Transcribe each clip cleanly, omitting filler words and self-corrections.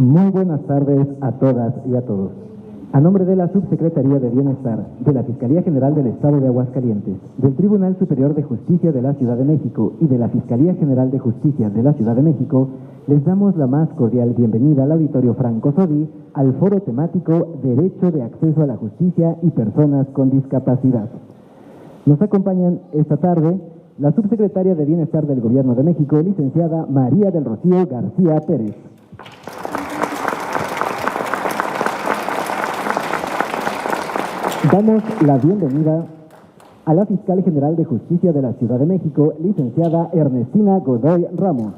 Muy buenas tardes a todas y a todos. A nombre de la Subsecretaría de Bienestar, de la Fiscalía General del Estado de Aguascalientes, del Tribunal Superior de Justicia de la Ciudad de México y de la Fiscalía General de Justicia de la Ciudad de México, les damos la más cordial bienvenida al Auditorio Franco Sodi al foro temático Derecho de Acceso a la Justicia y Personas con Discapacidad. Nos acompañan esta tarde la Subsecretaria de Bienestar del Gobierno de México, licenciada María del Rocío García Pérez. Damos la bienvenida a la Fiscal General de Justicia de la Ciudad de México, licenciada Ernestina Godoy Ramos.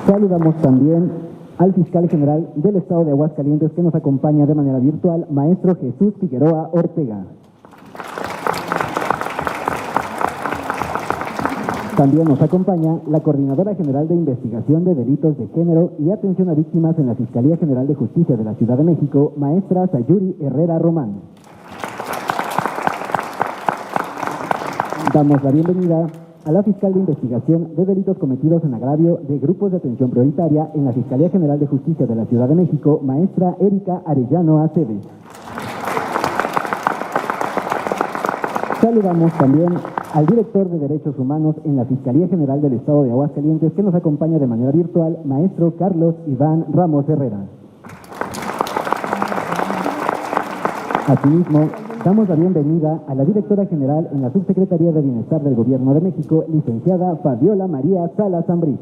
Saludamos también al Fiscal General del Estado de Aguascalientes, que nos acompaña de manera virtual, maestro Jesús Figueroa Ortega. También nos acompaña la Coordinadora General de Investigación de Delitos de Género y Atención a Víctimas en la Fiscalía General de Justicia de la Ciudad de México, maestra Sayuri Herrera Román. Damos la bienvenida a la Fiscal de Investigación de Delitos Cometidos en Agravio de Grupos de Atención Prioritaria en la Fiscalía General de Justicia de la Ciudad de México, maestra Erika Arellano Aceves. Saludamos también al director de Derechos Humanos en la Fiscalía General del Estado de Aguascalientes, que nos acompaña de manera virtual, maestro Carlos Iván Ramos Herrera. Asimismo, damos la bienvenida a la directora general en la Subsecretaría de Bienestar del Gobierno de México, licenciada Fabiola María Salas Ambriz.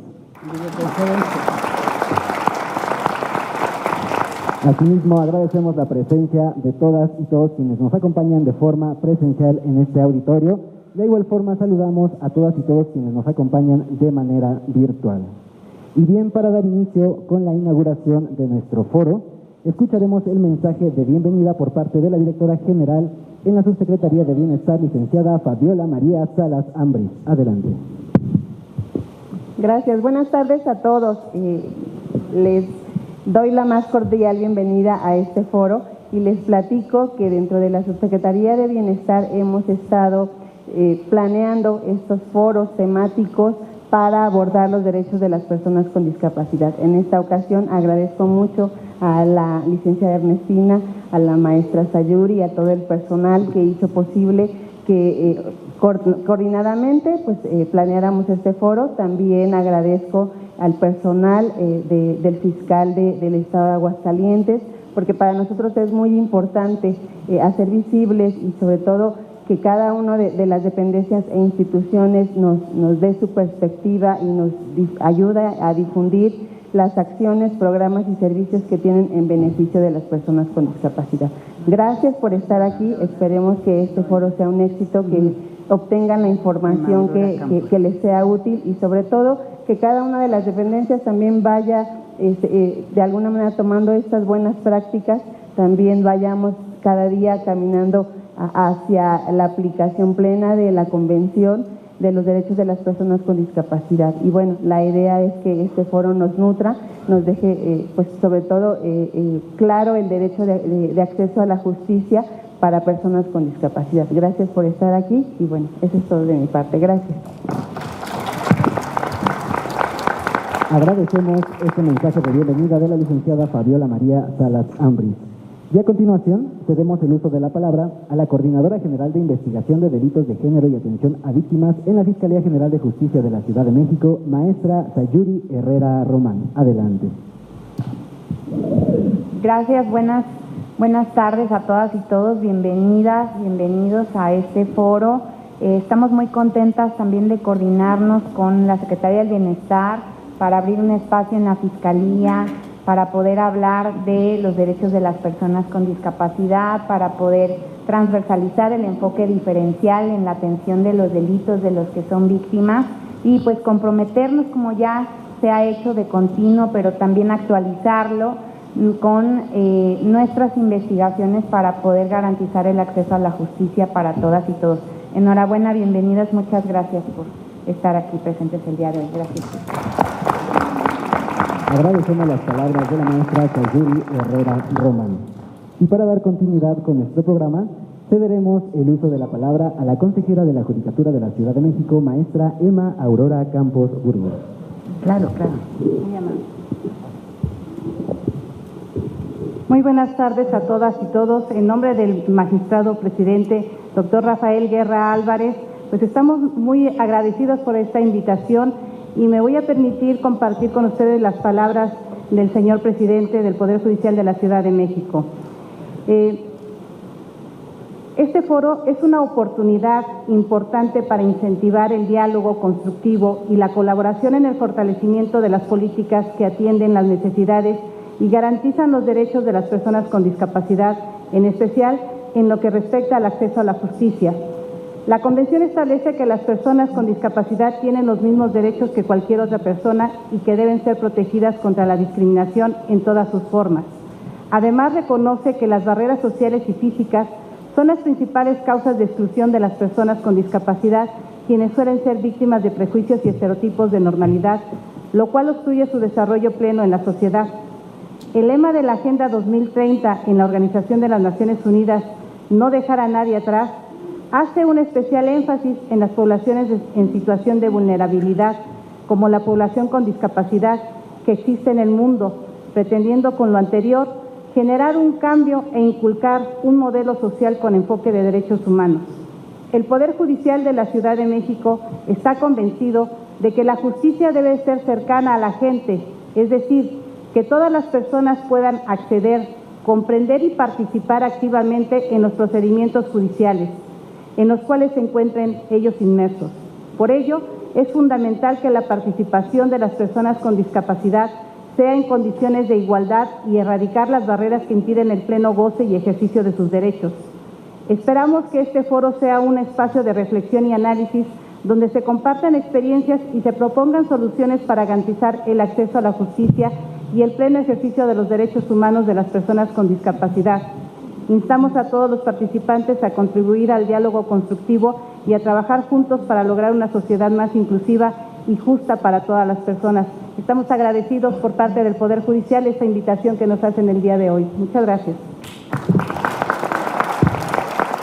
Asimismo, agradecemos la presencia de todas y todos quienes nos acompañan de forma presencial en este auditorio. De igual forma, saludamos a todas y todos quienes nos acompañan de manera virtual. Y bien, para dar inicio con la inauguración de nuestro foro, escucharemos el mensaje de bienvenida por parte de la directora general en la Subsecretaría de Bienestar, licenciada Fabiola María Salas Ambriz. Adelante. Gracias. Buenas tardes a todos. Les doy la más cordial bienvenida a este foro y les platico que dentro de la Subsecretaría de Bienestar hemos estado planeando estos foros temáticos para abordar los derechos de las personas con discapacidad. En esta ocasión agradezco mucho a la licenciada Ernestina, a la maestra Sayuri y a todo el personal que hizo posible que coordinadamente planeáramos este foro. También agradezco al personal del fiscal del Estado de Aguascalientes, porque para nosotros es muy importante hacer visibles y sobre todo que cada una de las dependencias e instituciones nos dé su perspectiva y nos ayuda a difundir las acciones, programas y servicios que tienen en beneficio de las personas con discapacidad. Gracias por estar aquí, esperemos que este foro sea un éxito, que obtengan la información que les sea útil y sobre todo que cada una de las dependencias también vaya de alguna manera tomando estas buenas prácticas, también vayamos cada día caminando hacia la aplicación plena de la Convención de los Derechos de las Personas con Discapacidad. Y bueno, la idea es que este foro nos nutra, nos deje sobre todo claro el derecho de acceso a la justicia para personas con discapacidad. Gracias por estar aquí y bueno, eso es todo de mi parte. Gracias. Agradecemos este mensaje de bienvenida de la licenciada Fabiola María Salas Ambriz. Y a continuación, cedemos el uso de la palabra a la Coordinadora General de Investigación de Delitos de Género y Atención a Víctimas en la Fiscalía General de Justicia de la Ciudad de México, maestra Sayuri Herrera Román. Adelante. Gracias, buenas tardes a todas y todos, bienvenidas, bienvenidos a este foro. Estamos muy contentas también de coordinarnos con la Secretaría del Bienestar para abrir un espacio en la Fiscalía, para poder hablar de los derechos de las personas con discapacidad, para poder transversalizar el enfoque diferencial en la atención de los delitos de los que son víctimas y pues comprometernos, como ya se ha hecho de continuo, pero también actualizarlo con nuestras investigaciones para poder garantizar el acceso a la justicia para todas y todos. Enhorabuena, bienvenidas, muchas gracias por estar aquí presentes el día de hoy. Gracias. Agradecemos las palabras de la maestra Sayuri Herrera Román. Y para dar continuidad con nuestro programa, Cederemos el uso de la palabra a la consejera de la Judicatura de la Ciudad de México, maestra Emma Aurora Campos Burgos. Claro. Muy amable. Muy buenas tardes a todas y todos. En nombre del magistrado presidente, doctor Rafael Guerra Álvarez, pues estamos muy agradecidos por esta invitación y me voy a permitir compartir con ustedes las palabras del señor presidente del Poder Judicial de la Ciudad de México. Este foro es una oportunidad importante para incentivar el diálogo constructivo y la colaboración en el fortalecimiento de las políticas que atienden las necesidades y garantizan los derechos de las personas con discapacidad, en especial en lo que respecta al acceso a la justicia. La Convención establece que las personas con discapacidad tienen los mismos derechos que cualquier otra persona y que deben ser protegidas contra la discriminación en todas sus formas. Además, reconoce que las barreras sociales y físicas son las principales causas de exclusión de las personas con discapacidad, quienes suelen ser víctimas de prejuicios y estereotipos de normalidad, lo cual obstruye su desarrollo pleno en la sociedad. El lema de la Agenda 2030 en la Organización de las Naciones Unidas, no dejar a nadie atrás, hace un especial énfasis en las poblaciones en situación de vulnerabilidad, como la población con discapacidad que existe en el mundo, pretendiendo con lo anterior generar un cambio e inculcar un modelo social con enfoque de derechos humanos. El Poder Judicial de la Ciudad de México está convencido de que la justicia debe ser cercana a la gente, es decir, que todas las personas puedan acceder, comprender y participar activamente en los procedimientos judiciales, en los cuales se encuentren ellos inmersos. Por ello, es fundamental que la participación de las personas con discapacidad sea en condiciones de igualdad y erradicar las barreras que impiden el pleno goce y ejercicio de sus derechos. Esperamos que este foro sea un espacio de reflexión y análisis donde se compartan experiencias y se propongan soluciones para garantizar el acceso a la justicia y el pleno ejercicio de los derechos humanos de las personas con discapacidad. Instamos a todos los participantes a contribuir al diálogo constructivo y a trabajar juntos para lograr una sociedad más inclusiva y justa para todas las personas. Estamos agradecidos por parte del Poder Judicial esta invitación que nos hacen el día de hoy. Muchas gracias.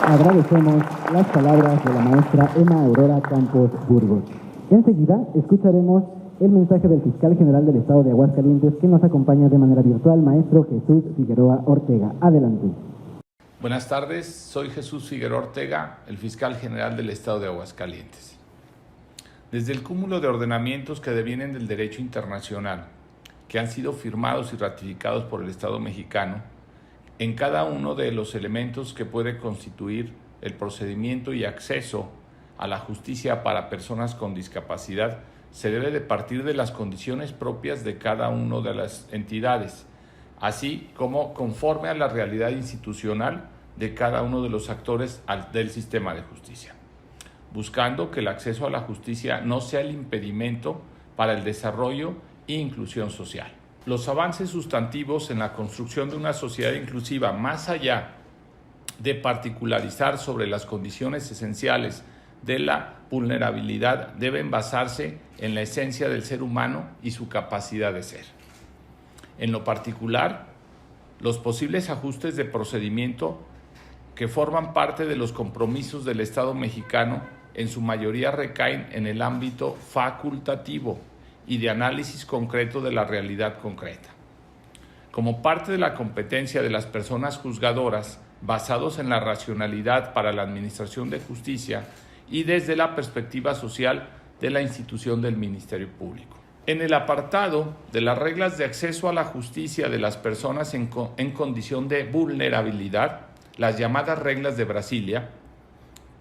Agradecemos las palabras de la maestra Emma Aurora Campos Burgos. Enseguida escucharemos el mensaje del fiscal general del Estado de Aguascalientes, que nos acompaña de manera virtual, maestro Jesús Figueroa Ortega. Adelante. Buenas tardes, soy Jesús Figueroa Ortega, el fiscal general del Estado de Aguascalientes. Desde el cúmulo de ordenamientos que devienen del derecho internacional, que han sido firmados y ratificados por el Estado mexicano, en cada uno de los elementos que puede constituir el procedimiento y acceso a la justicia para personas con discapacidad, se debe de partir de las condiciones propias de cada una de las entidades, así como conforme a la realidad institucional de cada uno de los actores del sistema de justicia, buscando que el acceso a la justicia no sea el impedimento para el desarrollo e inclusión social. Los avances sustantivos en la construcción de una sociedad inclusiva, más allá de particularizar sobre las condiciones esenciales de la vulnerabilidad, deben basarse en la esencia del ser humano y su capacidad de ser. En lo particular, los posibles ajustes de procedimiento que forman parte de los compromisos del Estado mexicano en su mayoría recaen en el ámbito facultativo y de análisis concreto de la realidad concreta. Como parte de la competencia de las personas juzgadoras, basados en la racionalidad para la administración de justicia y desde la perspectiva social de la institución del Ministerio Público. En el apartado de las reglas de acceso a la justicia de las personas en condición de vulnerabilidad, las llamadas reglas de Brasilia,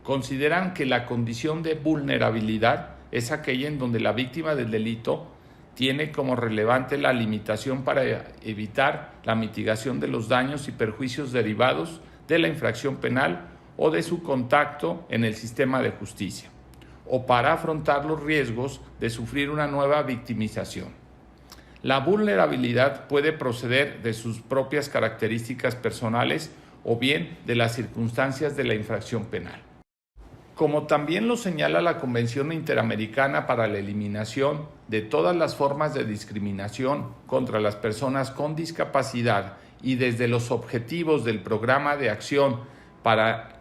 consideran que la condición de vulnerabilidad es aquella en donde la víctima del delito tiene como relevante la limitación para evitar la mitigación de los daños y perjuicios derivados de la infracción penal o de su contacto en el sistema de justicia, o para afrontar los riesgos de sufrir una nueva victimización. La vulnerabilidad puede proceder de sus propias características personales o bien de las circunstancias de la infracción penal. Como también lo señala la Convención Interamericana para la Eliminación de todas las formas de discriminación contra las personas con discapacidad y desde los objetivos del Programa de Acción para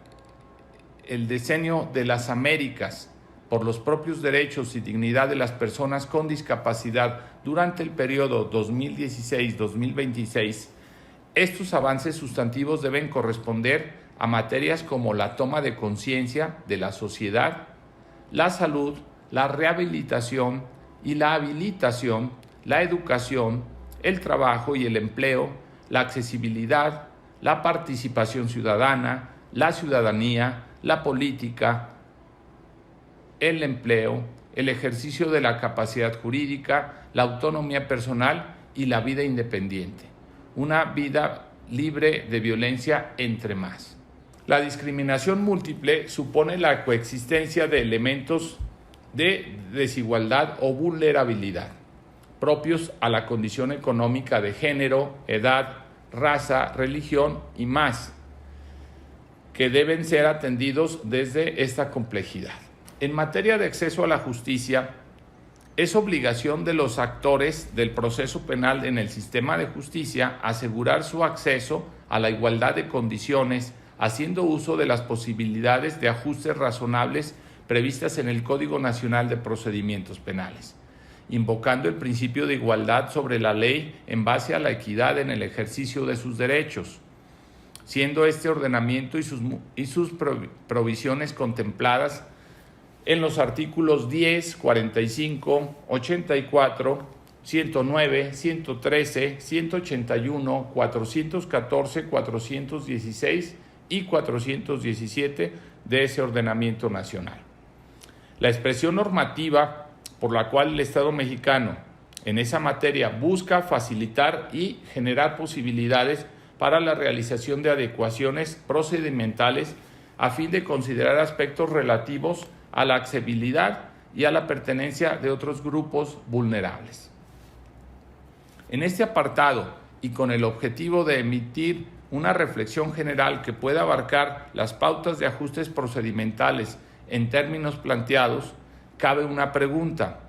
el diseño de las Américas por los propios derechos y dignidad de las personas con discapacidad durante el periodo 2016-2026, estos avances sustantivos deben corresponder a materias como la toma de conciencia de la sociedad, la salud, la rehabilitación y la habilitación, la educación, el trabajo y el empleo, la accesibilidad, la participación ciudadana, la ciudadanía, la política, el empleo, el ejercicio de la capacidad jurídica, la autonomía personal y la vida independiente. Una vida libre de violencia, entre más. La discriminación múltiple supone la coexistencia de elementos de desigualdad o vulnerabilidad propios a la condición económica de género, edad, raza, religión y más, que deben ser atendidos desde esta complejidad. En materia de acceso a la justicia, es obligación de los actores del proceso penal en el sistema de justicia asegurar su acceso a la igualdad de condiciones, haciendo uso de las posibilidades de ajustes razonables previstas en el Código Nacional de Procedimientos Penales, invocando el principio de igualdad sobre la ley en base a la equidad en el ejercicio de sus derechos, siendo este ordenamiento y sus provisiones contempladas en los artículos 10, 45, 84, 109, 113, 181, 414, 416 y 417 de ese ordenamiento nacional. La expresión normativa por la cual el Estado mexicano en esa materia busca facilitar y generar posibilidades para la realización de adecuaciones procedimentales a fin de considerar aspectos relativos a la accesibilidad y a la pertenencia de otros grupos vulnerables. En este apartado, y con el objetivo de emitir una reflexión general que pueda abarcar las pautas de ajustes procedimentales en términos planteados, cabe una pregunta.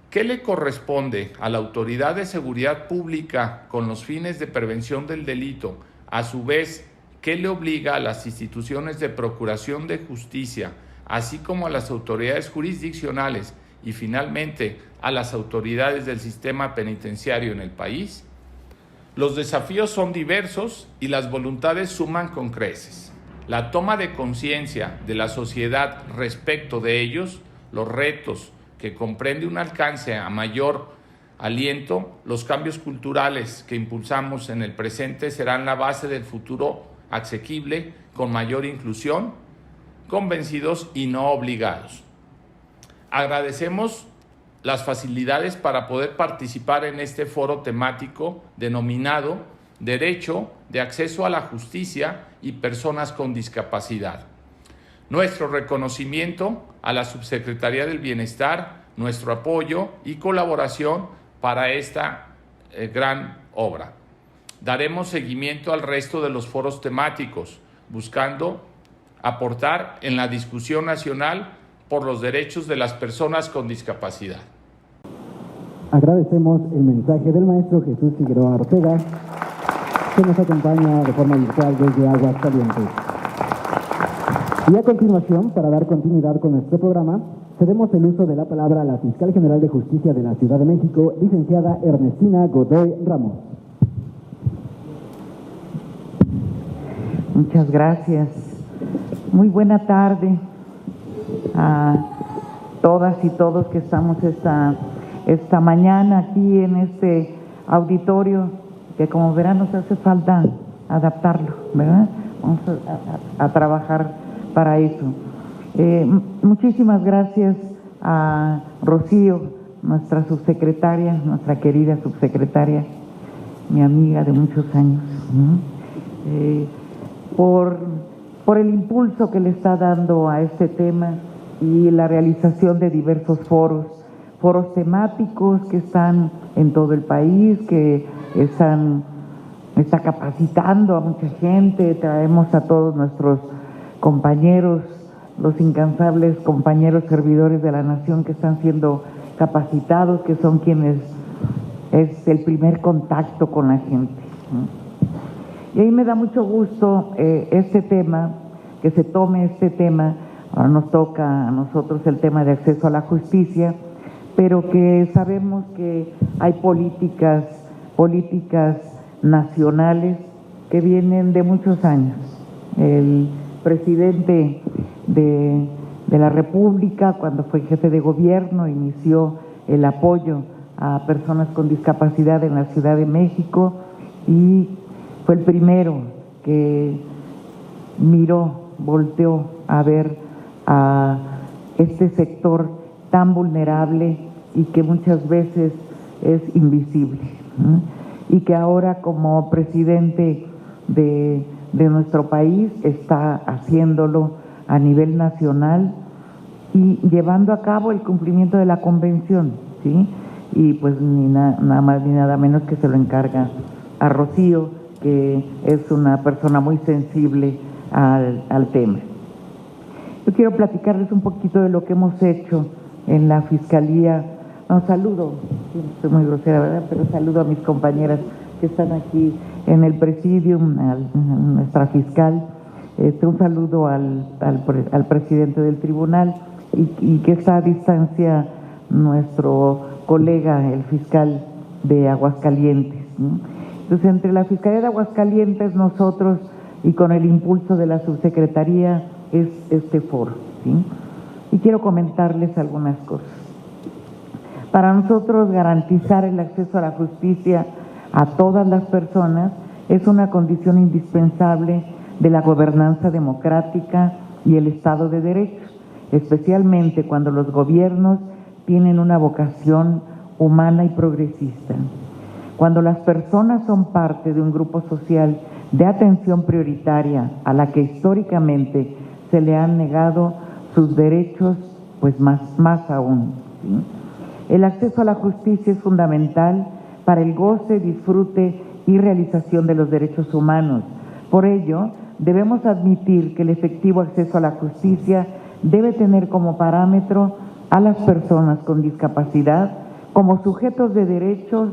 ¿Qué le corresponde a la Autoridad de Seguridad Pública con los fines de prevención del delito? A su vez, ¿qué le obliga a las instituciones de procuración de justicia, así como a las autoridades jurisdiccionales y finalmente a las autoridades del sistema penitenciario en el país? Los desafíos son diversos y las voluntades suman con creces. La toma de conciencia de la sociedad respecto de ellos, los retos que comprende un alcance a mayor aliento, los cambios culturales que impulsamos en el presente serán la base del futuro asequible con mayor inclusión, convencidos y no obligados. Agradecemos las facilidades para poder participar en este foro temático denominado Derecho de Acceso a la Justicia y Personas con Discapacidad. Nuestro reconocimiento a la Subsecretaría del Bienestar, nuestro apoyo y colaboración para esta gran obra. Daremos seguimiento al resto de los foros temáticos, buscando aportar en la discusión nacional por los derechos de las personas con discapacidad. Agradecemos el mensaje del maestro Jesús Figueroa Ortega, que nos acompaña de forma virtual desde Aguascalientes. Y a continuación, para dar continuidad con nuestro programa, cedemos el uso de la palabra a la Fiscal General de Justicia de la Ciudad de México, licenciada Ernestina Godoy Ramos. Muchas gracias. Muy buena tarde a todas y todos que estamos esta mañana aquí en este auditorio, que como verán nos hace falta adaptarlo, ¿verdad? Vamos a trabajar para eso. Muchísimas gracias a Rocío, nuestra subsecretaria, nuestra querida subsecretaria, mi amiga de muchos años, por el impulso que le está dando a este tema y la realización de diversos foros temáticos que están en todo el país, que está capacitando a mucha gente. Traemos a todos nuestros compañeros, los incansables compañeros servidores de la nación que están siendo capacitados, que son quienes es el primer contacto con la gente. Y ahí me da mucho gusto este tema, que se tome este tema. Ahora nos toca a nosotros el tema de acceso a la justicia, pero que sabemos que hay políticas nacionales que vienen de muchos años. El presidente de la República, cuando fue jefe de gobierno, inició el apoyo a personas con discapacidad en la Ciudad de México y fue el primero que volteó a ver a este sector tan vulnerable y que muchas veces es invisible, ¿no? Y que ahora como presidente de nuestro país está haciéndolo a nivel nacional y llevando a cabo el cumplimiento de la convención, ¿sí? Y pues nada más ni nada menos que se lo encarga a Rocío, que es una persona muy sensible al tema. Yo quiero platicarles un poquito de lo que hemos hecho en la Fiscalía. Saludo, soy muy grosera, ¿verdad? Pero saludo a mis compañeras que están aquí en el presidium, a nuestra fiscal, un saludo al presidente del tribunal y que está a distancia nuestro colega, el fiscal de Aguascalientes, ¿no? Entonces, entre la Fiscalía de Aguascalientes, nosotros y con el impulso de la subsecretaría es este foro, ¿sí? Y quiero comentarles algunas cosas. Para nosotros garantizar el acceso a la justicia a todas las personas es una condición indispensable de la gobernanza democrática y el Estado de Derecho, especialmente cuando los gobiernos tienen una vocación humana y progresista. Cuando las personas son parte de un grupo social de atención prioritaria a la que históricamente se le han negado sus derechos, pues más aún, ¿sí? El acceso a la justicia es fundamental para el goce, disfrute y realización de los derechos humanos. Por ello, debemos admitir que el efectivo acceso a la justicia debe tener como parámetro a las personas con discapacidad como sujetos de derechos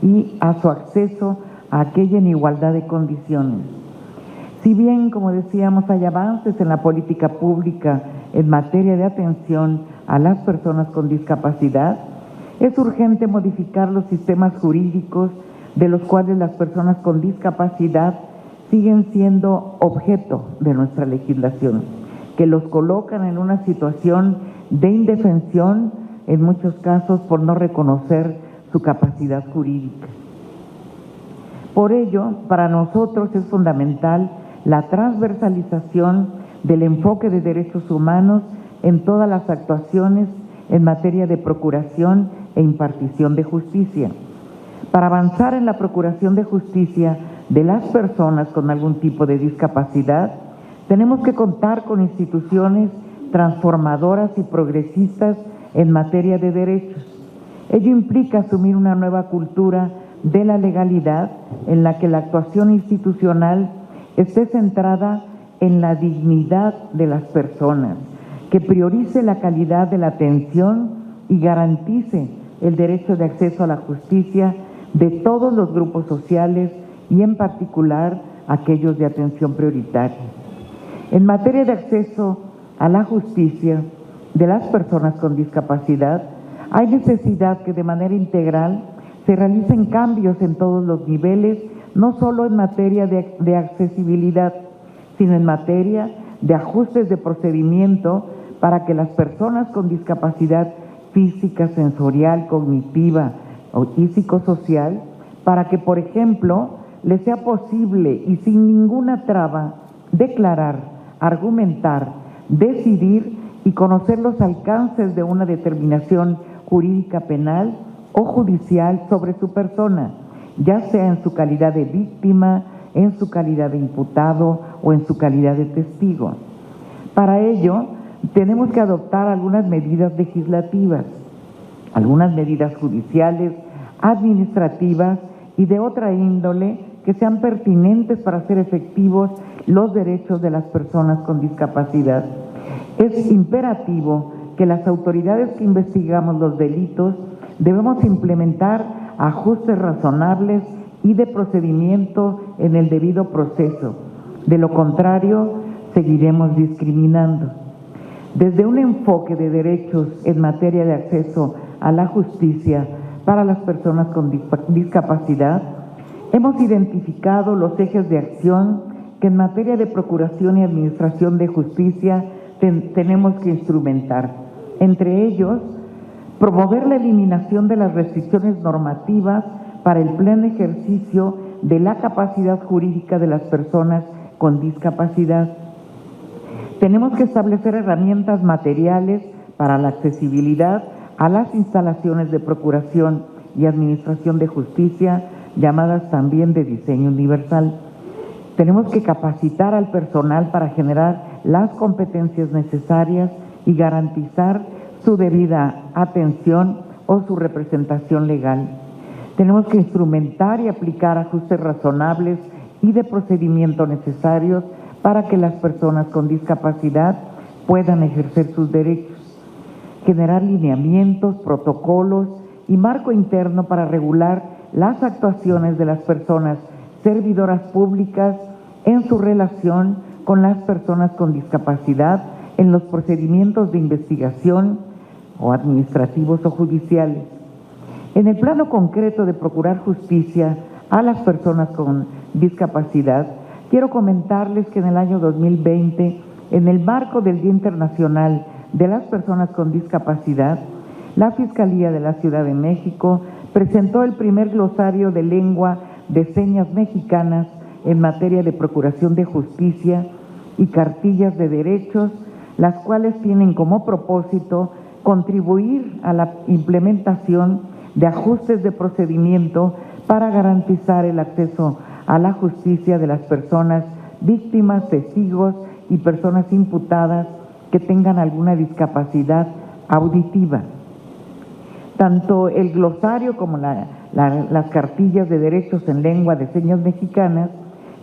y a su acceso a aquella en igualdad de condiciones. Si bien, como decíamos, hay avances en la política pública en materia de atención a las personas con discapacidad, es urgente modificar los sistemas jurídicos de los cuales las personas con discapacidad siguen siendo objeto de nuestra legislación, que los colocan en una situación de indefensión, en muchos casos por no reconocer su capacidad jurídica. Por ello, para nosotros es fundamental la transversalización del enfoque de derechos humanos en todas las actuaciones en materia de procuración e impartición de justicia. Para avanzar en la procuración de justicia de las personas con algún tipo de discapacidad, tenemos que contar con instituciones transformadoras y progresistas en materia de derechos. Ello implica asumir una nueva cultura de la legalidad en la que la actuación institucional esté centrada en la dignidad de las personas, que priorice la calidad de la atención y garantice el derecho de acceso a la justicia de todos los grupos sociales y en particular aquellos de atención prioritaria. En materia de acceso a la justicia de las personas con discapacidad, hay necesidad que de manera integral se realicen cambios en todos los niveles, no solo en materia de accesibilidad, sino en materia de ajustes de procedimiento para que las personas con discapacidad física, sensorial, cognitiva y psicosocial, para que, por ejemplo, les sea posible y sin ninguna traba declarar, argumentar, decidir y conocer los alcances de una determinación jurídica penal o judicial sobre su persona, ya sea en su calidad de víctima, en su calidad de imputado o en su calidad de testigo. Para ello, tenemos que adoptar algunas medidas legislativas, algunas medidas judiciales, administrativas y de otra índole que sean pertinentes para hacer efectivos los derechos de las personas con discapacidad. Es imperativo que las autoridades que investigamos los delitos debemos implementar ajustes razonables y de procedimiento en el debido proceso. De lo contrario, seguiremos discriminando. Desde un enfoque de derechos en materia de acceso a la justicia para las personas con discapacidad, hemos identificado los ejes de acción que en materia de procuración y administración de justicia tenemos que instrumentar. Entre ellos, promover la eliminación de las restricciones normativas para el pleno ejercicio de la capacidad jurídica de las personas con discapacidad. Tenemos que establecer herramientas materiales para la accesibilidad a las instalaciones de procuración y administración de justicia, llamadas también de diseño universal. Tenemos que capacitar al personal para generar las competencias necesarias y garantizar su debida atención o su representación legal. Tenemos que instrumentar y aplicar ajustes razonables y de procedimiento necesarios para que las personas con discapacidad puedan ejercer sus derechos. Generar lineamientos, protocolos y marco interno para regular las actuaciones de las personas servidoras públicas en su relación con las personas con discapacidad en los procedimientos de investigación o administrativos o judiciales. En el plano concreto de procurar justicia a las personas con discapacidad, quiero comentarles que en el año 2020, en el marco del Día Internacional de las Personas con Discapacidad, la Fiscalía de la Ciudad de México presentó el primer glosario de lengua de señas mexicanas en materia de procuración de justicia y cartillas de derechos, las cuales tienen como propósito contribuir a la implementación de ajustes de procedimiento para garantizar el acceso a la justicia de las personas víctimas, testigos y personas imputadas que tengan alguna discapacidad auditiva. Tanto el glosario como las cartillas de derechos en lengua de señas mexicanas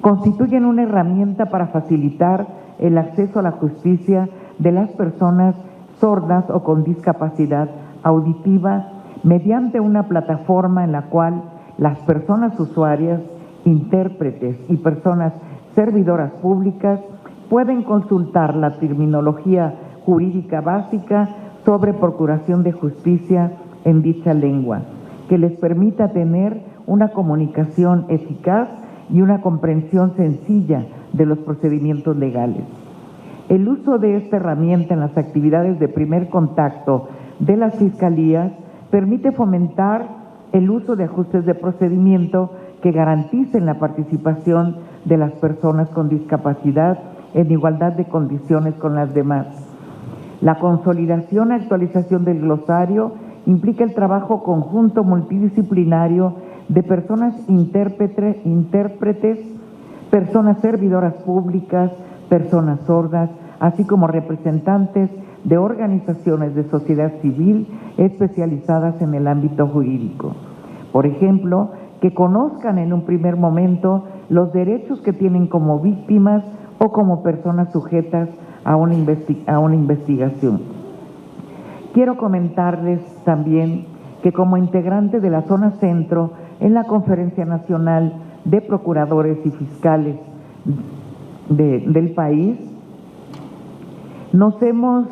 constituyen una herramienta para facilitar el acceso a la justicia de las personas sordas o con discapacidad auditiva mediante una plataforma en la cual las personas usuarias, intérpretes y personas servidoras públicas pueden consultar la terminología jurídica básica sobre procuración de justicia en dicha lengua, que les permita tener una comunicación eficaz y una comprensión sencilla de los procedimientos legales. El uso de esta herramienta en las actividades de primer contacto de las fiscalías permite fomentar el uso de ajustes de procedimiento que garanticen la participación de las personas con discapacidad en igualdad de condiciones con las demás. La consolidación y actualización del glosario implica el trabajo conjunto multidisciplinario de personas intérpretes, personas servidoras públicas, personas sordas, así como representantes de organizaciones de sociedad civil especializadas en el ámbito jurídico. Por ejemplo, que conozcan en un primer momento los derechos que tienen como víctimas o como personas sujetas a una investigación. Quiero comentarles también que como integrante de la zona centro en la Conferencia Nacional de Procuradores y Fiscales del país, nos hemos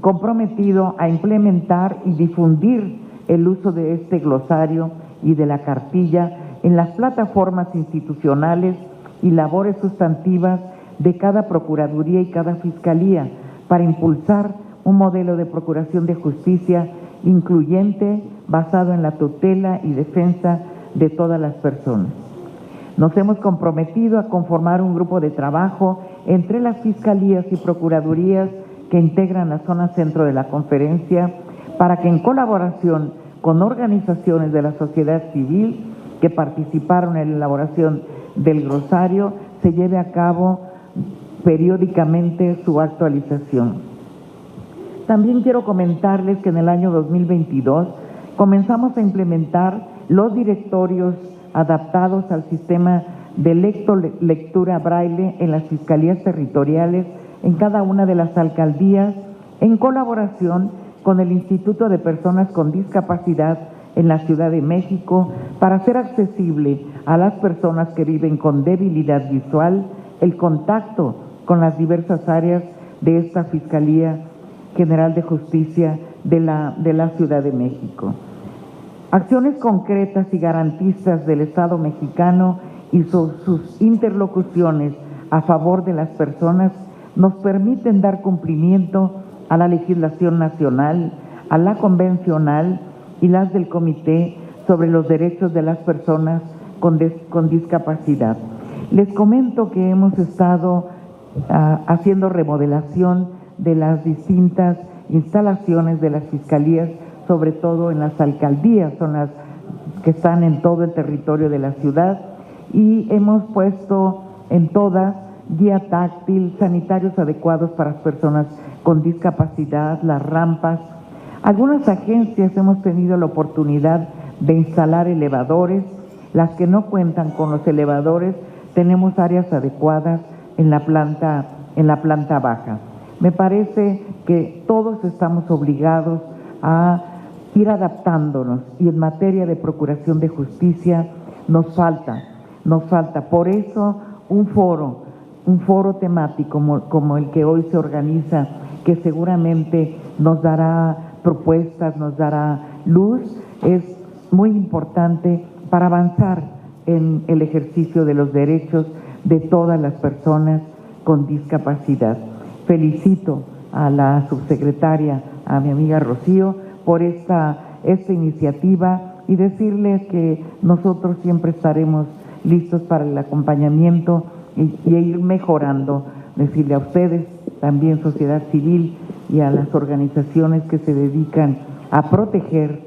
comprometido a implementar y difundir el uso de este glosario y de la cartilla en las plataformas institucionales y labores sustantivas de cada Procuraduría y cada Fiscalía para impulsar un modelo de procuración de justicia incluyente basado en la tutela y defensa de todas las personas. Nos hemos comprometido a conformar un grupo de trabajo entre las Fiscalías y Procuradurías que integran la zona centro de la conferencia para que en colaboración con organizaciones de la sociedad civil que participaron en la elaboración del glosario se lleve a cabo periódicamente su actualización. También quiero comentarles que en el año 2022 comenzamos a implementar los directorios adaptados al sistema de lectura braille en las fiscalías territoriales en cada una de las alcaldías, en colaboración con el Instituto de Personas con Discapacidad en la Ciudad de México, para hacer accesible a las personas que viven con debilidad visual el contacto con las diversas áreas de esta Fiscalía General de Justicia de la Ciudad de México. Acciones concretas y garantistas del Estado mexicano y sus interlocuciones a favor de las personas nos permiten dar cumplimiento a la legislación nacional, a la convencional y las del Comité sobre los Derechos de las Personas con Discapacidad. Les comento que hemos estado haciendo remodelación de las distintas instalaciones de las fiscalías, sobre todo en las alcaldías, son las que están en todo el territorio de la ciudad, y hemos puesto en todas guía táctil, sanitarios adecuados para las personas con discapacidad, las rampas. Algunas agencias hemos tenido la oportunidad de instalar elevadores, las que no cuentan con los elevadores, tenemos áreas adecuadas en la planta baja. Me parece que todos estamos obligados a ir adaptándonos, y en materia de procuración de justicia nos falta. Por eso un foro temático como el que hoy se organiza, que seguramente nos dará propuestas, nos dará luz, es muy importante para avanzar en el ejercicio de los derechos de todas las personas con discapacidad. Felicito a la subsecretaria, a mi amiga Rocío, por esta iniciativa, y decirles que nosotros siempre estaremos listos para el acompañamiento y ir mejorando. Decirle a ustedes, también sociedad civil, y a las organizaciones que se dedican a proteger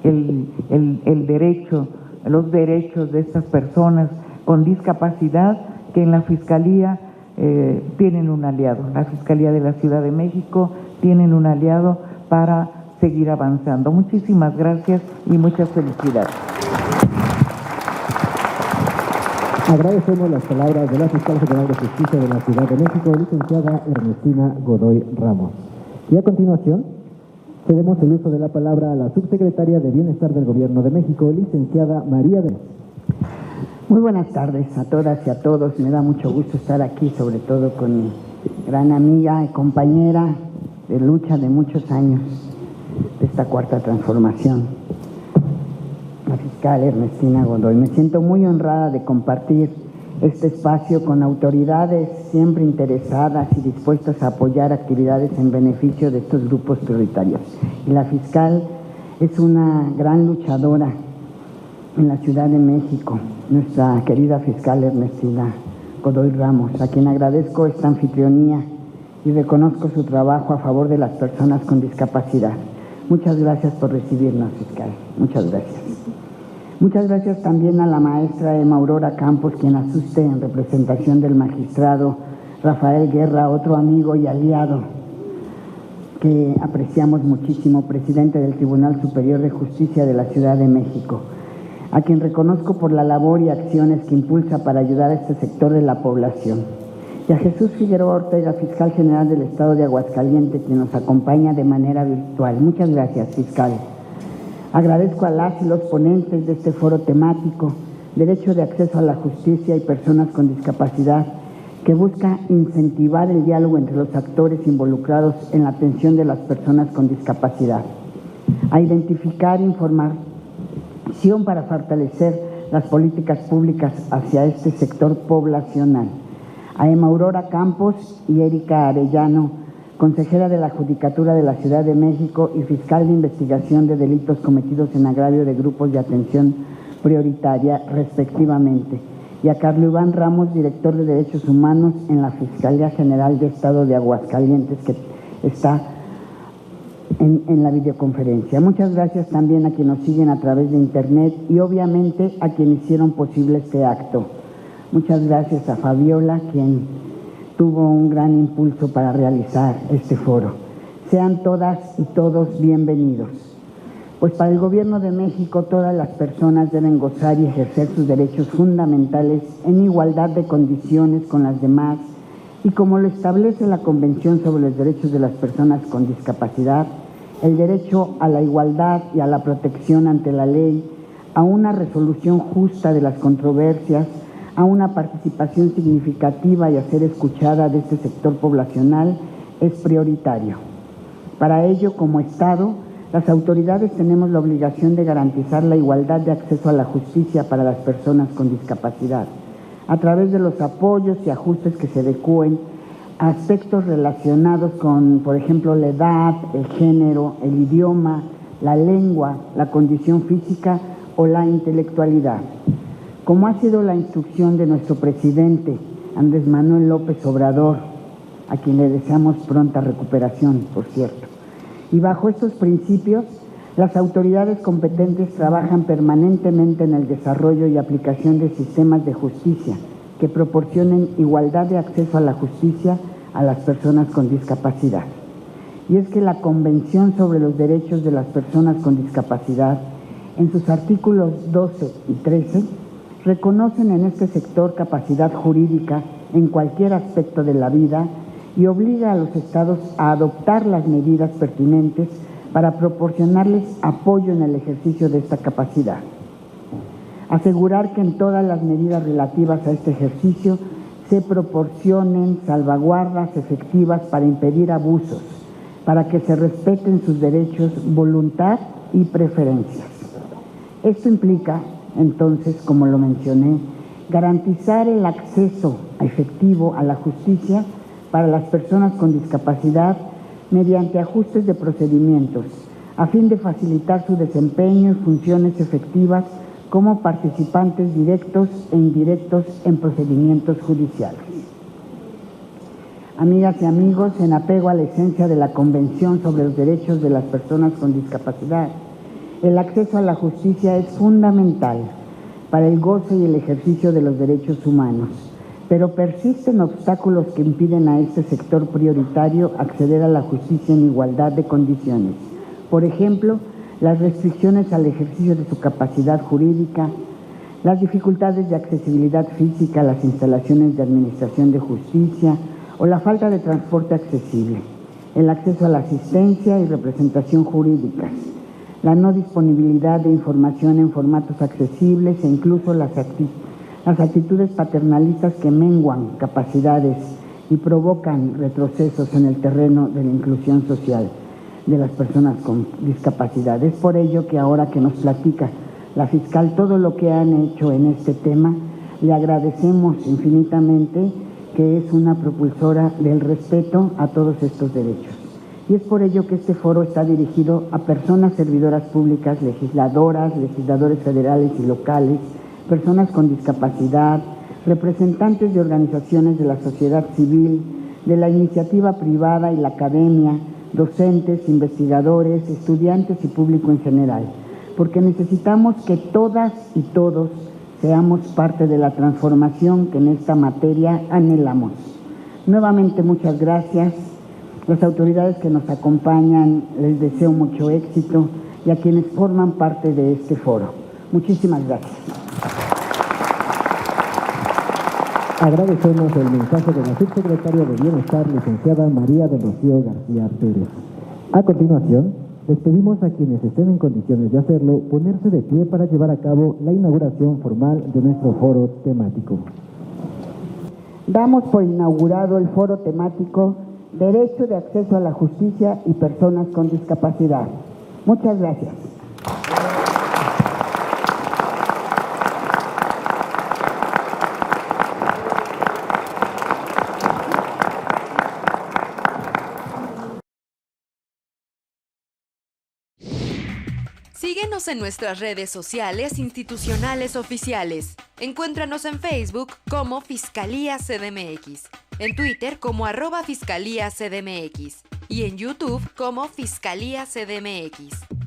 el derecho, los derechos de estas personas con discapacidad, que en la Fiscalía tienen un aliado. La Fiscalía de la Ciudad de México tienen un aliado para seguir avanzando. Muchísimas gracias y muchas felicidades. Agradecemos las palabras de la Fiscal General de Justicia de la Ciudad de México, licenciada Ernestina Godoy Ramos. Y a continuación, cedemos el uso de la palabra a la subsecretaria de Bienestar del Gobierno de México, licenciada María de... Muy buenas tardes a todas y a todos. Me da mucho gusto estar aquí, sobre todo con mi gran amiga y compañera de lucha de muchos años de esta cuarta transformación, la fiscal Ernestina Godoy. Me siento muy honrada de compartir este espacio con autoridades siempre interesadas y dispuestas a apoyar actividades en beneficio de estos grupos prioritarios. Y la fiscal es una gran luchadora en la Ciudad de México, nuestra querida fiscal Ernestina Godoy Ramos, a quien agradezco esta anfitrionía y reconozco su trabajo a favor de las personas con discapacidad. Muchas gracias por recibirnos, fiscal. Muchas gracias. Muchas gracias también a la maestra Emma Aurora Campos, quien asuste en representación del magistrado Rafael Guerra, otro amigo y aliado que apreciamos muchísimo, presidente del Tribunal Superior de Justicia de la Ciudad de México, a quien reconozco por la labor y acciones que impulsa para ayudar a este sector de la población. Y a Jesús Figueroa Ortega, fiscal general del Estado de Aguascalientes, quien nos acompaña de manera virtual. Muchas gracias, fiscal. Agradezco a las y los ponentes de este foro temático, Derecho de Acceso a la Justicia y Personas con Discapacidad, que busca incentivar el diálogo entre los actores involucrados en la atención de las personas con discapacidad, a identificar información para fortalecer las políticas públicas hacia este sector poblacional, a Emma Aurora Campos y Erika Arellano, consejera de la Judicatura de la Ciudad de México y fiscal de investigación de delitos cometidos en agravio de grupos de atención prioritaria, respectivamente, y a Carlos Iván Ramos, director de Derechos Humanos en la Fiscalía General de Estado de Aguascalientes, que está en la videoconferencia. Muchas gracias también a quienes nos siguen a través de internet y obviamente a quienes hicieron posible este acto. Muchas gracias a Fabiola, quien tuvo un gran impulso para realizar este foro. Sean todas y todos bienvenidos. Pues para el Gobierno de México todas las personas deben gozar y ejercer sus derechos fundamentales en igualdad de condiciones con las demás, y como lo establece la Convención sobre los Derechos de las Personas con Discapacidad, el derecho a la igualdad y a la protección ante la ley, a una resolución justa de las controversias, a una participación significativa y a ser escuchada de este sector poblacional es prioritario. Para ello, como Estado, las autoridades tenemos la obligación de garantizar la igualdad de acceso a la justicia para las personas con discapacidad, a través de los apoyos y ajustes que se adecúen a aspectos relacionados con, por ejemplo, la edad, el género, el idioma, la lengua, la condición física o la intelectualidad. Como ha sido la instrucción de nuestro presidente, Andrés Manuel López Obrador, a quien le deseamos pronta recuperación, por cierto. Y bajo estos principios, las autoridades competentes trabajan permanentemente en el desarrollo y aplicación de sistemas de justicia que proporcionen igualdad de acceso a la justicia a las personas con discapacidad. Y es que la Convención sobre los Derechos de las Personas con Discapacidad, en sus artículos 12 y 13, reconocen en este sector capacidad jurídica en cualquier aspecto de la vida y obliga a los estados a adoptar las medidas pertinentes para proporcionarles apoyo en el ejercicio de esta capacidad. Asegurar que en todas las medidas relativas a este ejercicio se proporcionen salvaguardas efectivas para impedir abusos, para que se respeten sus derechos, voluntad y preferencias. Esto implica, entonces, como lo mencioné, garantizar el acceso efectivo a la justicia para las personas con discapacidad mediante ajustes de procedimientos, a fin de facilitar su desempeño y funciones efectivas como participantes directos e indirectos en procedimientos judiciales. Amigas y amigos, en apego a la esencia de la Convención sobre los Derechos de las Personas con Discapacidad, el acceso a la justicia es fundamental para el goce y el ejercicio de los derechos humanos, pero persisten obstáculos que impiden a este sector prioritario acceder a la justicia en igualdad de condiciones. Por ejemplo, las restricciones al ejercicio de su capacidad jurídica, las dificultades de accesibilidad física a las instalaciones de administración de justicia o la falta de transporte accesible, el acceso a la asistencia y representación jurídicas, la no disponibilidad de información en formatos accesibles e incluso las actitudes paternalistas que menguan capacidades y provocan retrocesos en el terreno de la inclusión social de las personas con discapacidad. Es por ello que ahora que nos platica la fiscal todo lo que han hecho en este tema, le agradecemos infinitamente, que es una propulsora del respeto a todos estos derechos. Y es por ello que este foro está dirigido a personas servidoras públicas, legisladoras, legisladores federales y locales, personas con discapacidad, representantes de organizaciones de la sociedad civil, de la iniciativa privada y la academia, docentes, investigadores, estudiantes y público en general, porque necesitamos que todas y todos seamos parte de la transformación que en esta materia anhelamos. Nuevamente, muchas gracias. Las autoridades que nos acompañan, les deseo mucho éxito, y a quienes forman parte de este foro. Muchísimas gracias. Agradecemos el mensaje de la subsecretaria de Bienestar, licenciada María del Rocío García Pérez. A continuación, les pedimos a quienes estén en condiciones de hacerlo ponerse de pie para llevar a cabo la inauguración formal de nuestro foro temático. Damos por inaugurado el foro temático Derecho de Acceso a la Justicia y Personas con Discapacidad. Muchas gracias. Síguenos en nuestras redes sociales institucionales oficiales. Encuéntranos en Facebook como Fiscalía CDMX, en Twitter como @Fiscalía CDMX y en YouTube como Fiscalía CDMX.